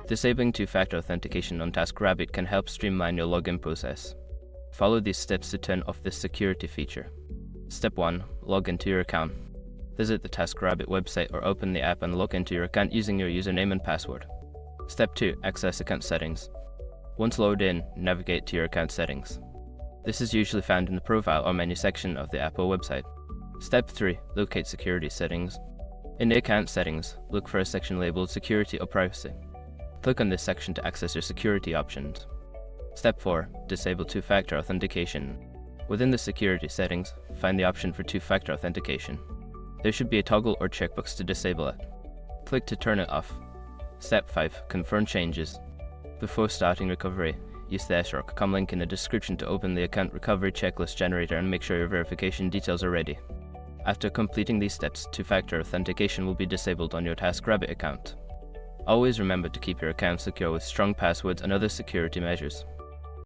Disabling two-factor authentication on TaskRabbit can help streamline your login process. Follow these steps to turn off this security feature. Step 1. Log into your account. Visit the TaskRabbit website or open the app and log into your account using your username and password. Step 2. Access account settings. Once logged in, navigate to your account settings. This is usually found in the profile or menu section of the app or website. Step 3. Locate security settings. In the account settings, look for a section labeled Security or Privacy. Click on this section to access your security options. Step 4. Disable two-factor authentication. Within the security settings, find the option for two-factor authentication. There should be a toggle or checkbox to disable it. Click to turn it off. Step 5. Confirm changes. Before starting recovery, use the sroc.com link in the description to open the account recovery checklist generator and make sure your verification details are ready. After completing these steps, two-factor authentication will be disabled on your TaskRabbit account. Always remember to keep your account secure with strong passwords and other security measures.